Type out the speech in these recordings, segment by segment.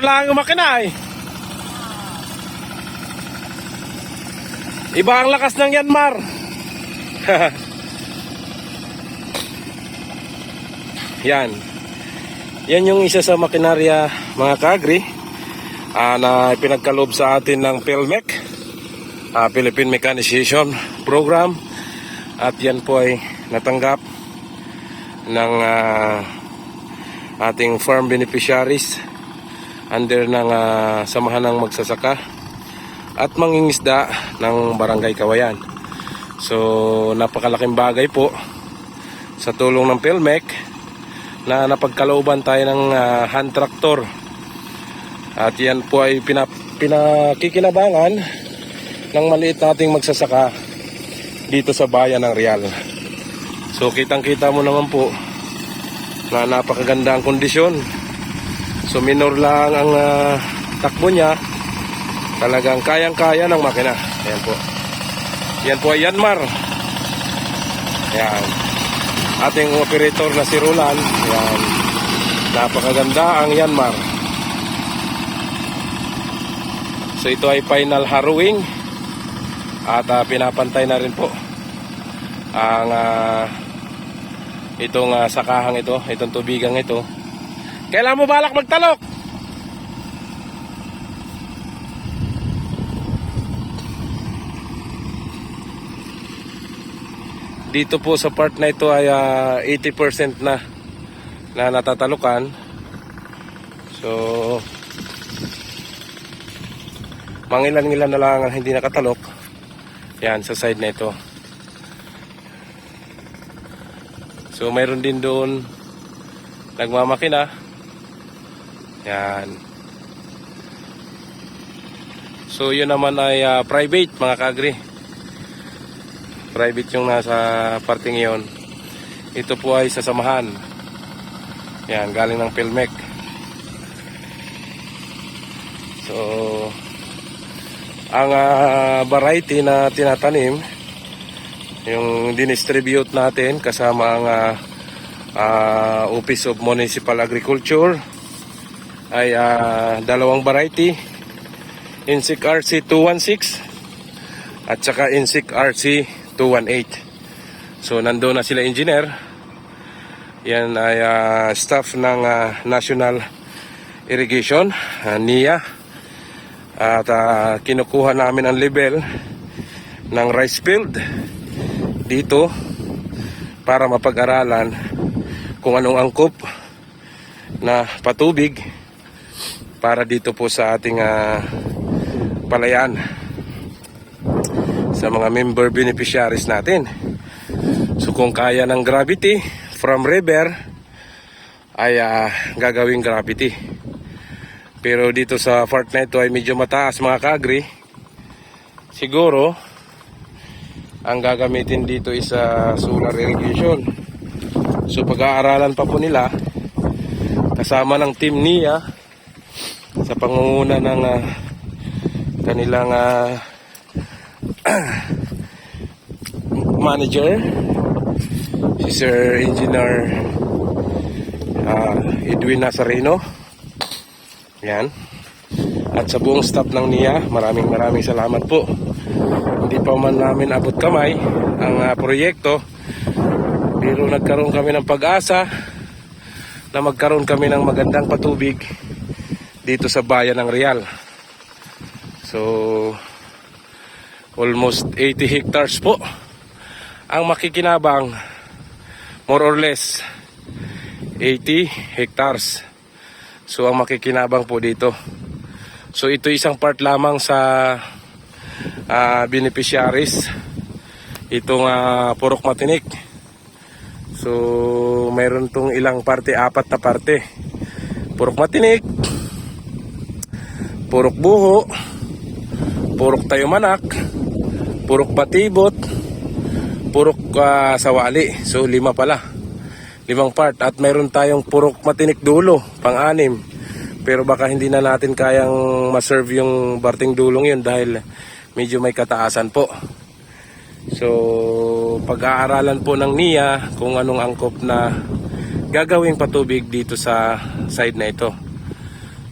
lang yung makina eh. Iba ang lakas ng Yanmar. Yan. Yan yung isa sa makinarya mga kaagri na pinagkaloob sa atin ng PhilMech, Philippine Mechanization Program. At yan po ay natanggap ng ating farm beneficiaries under ng samahan ng magsasaka at mangingisda ng Barangay Kawayan. So napakalaking bagay po sa tulong ng PhilMech na napagkalooban tayo ng hand tractor. At yan po ay pinakikinabangan ng maliit nating magsasaka dito sa bayan ng Real. So kitang kita mo naman po na napakaganda ang kondisyon. So minor lang ang takbo niya. Talagang kayang-kaya ng makina. Ayan po. Yan po ay Yanmar. Ayan. Ating operator na si Roland. Ayan. Napakaganda ang Yanmar. So ito ay final harrowing. At pinapantay na rin po ang itong sakahang ito, itong tubigang ito. Kailan mo balak magtalok? Dito po sa part na ito ay 80% na natatalukan. So mangilan-ngilan na lang ang hindi nakatalok. Yan sa side na ito. So mayroon din doon nagmamakina. Yan. So yun naman ay private mga kaagri. Private yung nasa parting iyon. Ito po ay sasamahan. Yan, galing ng PhilMech. So ang variety na tinatanim, yung dinistribute natin kasama ang Office of Municipal Agriculture ay dalawang variety, Insik RC 216 at saka Insik RC 218. So nandoon na sila engineer. Yan ay staff ng National Irrigation, NIA. At kinukuha namin ang level ng rice field dito para mapag-aralan kung anong angkop na patubig para dito po sa ating palayan sa mga member beneficiaries natin. So kung kaya ng gravity from river ay gagawing gravity. Pero dito sa part na ito ay medyo mataas mga kaagri. Siguro ang gagamitin dito is solar irrigation. So pag-aaralan pa po nila kasama ng team NIA sa pangunguna ng kanilang manager, si Sir Engineer Edwin Nazareno. Yan. At sa buong staff ng NIA, maraming salamat po. Hindi pa man namin abot kamay ang proyekto, pero nagkaroon kami ng pag-asa na magkaroon kami ng magandang patubig dito sa bayan ng Real. So almost 80 hectares po ang makikinabang, more or less 80 hectares. So ang makikinabang po dito. So ito isang part lamang sa beneficiaries. Itong Purok Matinik. So mayroon tong ilang parte, 4 na parte. Purok Matinik, Purok Buho, Purok Tayumanak, Purok Batibot, Purok Sawali. So 5 pala. 5 part. At mayroon tayong Purok Matinik Dulo, pang-6. Pero baka hindi na natin kayang ma-serve yung Barting Dulong yun dahil medyo may kataasan po. So pag-aaralan po ng NIA kung anong angkop na gagawing patubig dito sa side na ito.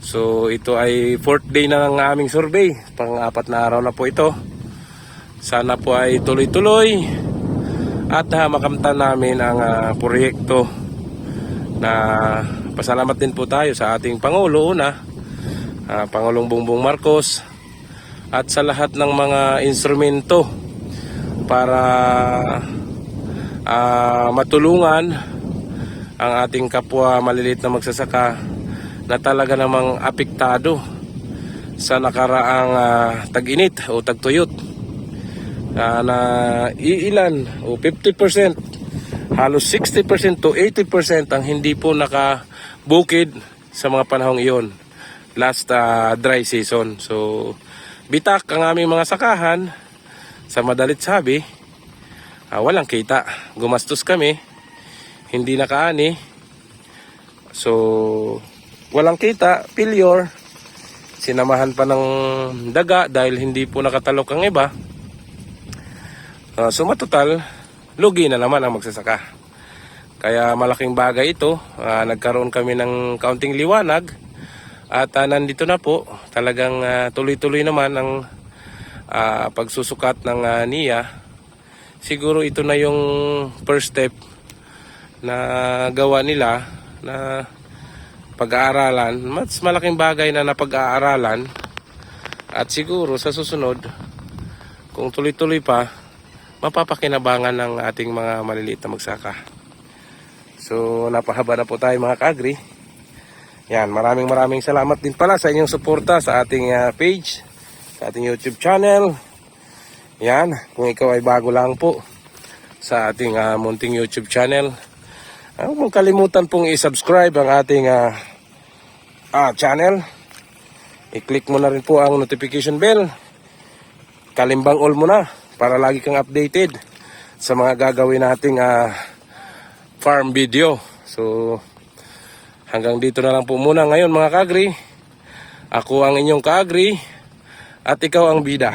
So ito ay 4th day na ng aming survey. Pang-4 na araw na po ito. Sana po ay tuloy-tuloy at makamtan namin ang proyekto. Na pasalamat din po tayo sa ating Pangulo una, Pangulong Bongbong Marcos, at sa lahat ng mga instrumento para matulungan ang ating kapwa maliliit na magsasaka na talaga namang apektado sa nakaraang tag-init o tagtuyot, na iilan o 50%, halos 60% to 80% ang hindi po nakabukid sa mga panahong iyon last dry season. So bitak ang aming mga sakahan, sa madalit sabi, walang kita. Gumastos kami, hindi nakaani. So walang kita, failure. Sinamahan pa ng daga dahil hindi po nakatalok ang iba. So matotal, lugi na naman ang magsasaka. Kaya malaking bagay ito. Nagkaroon kami ng kaunting liwanag. At nandito na po, talagang tuloy-tuloy naman ang pagsusukat ng NIA. Siguro ito na yung first step na gawa nila na pag-aaralan. Mas malaking bagay na napag-aaralan. At siguro sa susunod, kung tuloy-tuloy pa, mapapakinabangan ng ating mga maliliit na magsaka. So napahaba na po tayo mga ka-agri. Yan, maraming salamat din pala sa inyong suporta sa ating page, sa ating YouTube channel. Yan, kung ikaw ay bago lang po sa ating munting YouTube channel, huwag mong kalimutan pong i-subscribe ang ating channel. I-click mo na rin po ang notification bell. Kalimbang all mo na para lagi kang updated sa mga gagawin nating farm video. So hanggang dito na lang po muna ngayon mga ka-agri. Ako ang inyong ka-agri at ikaw ang bida.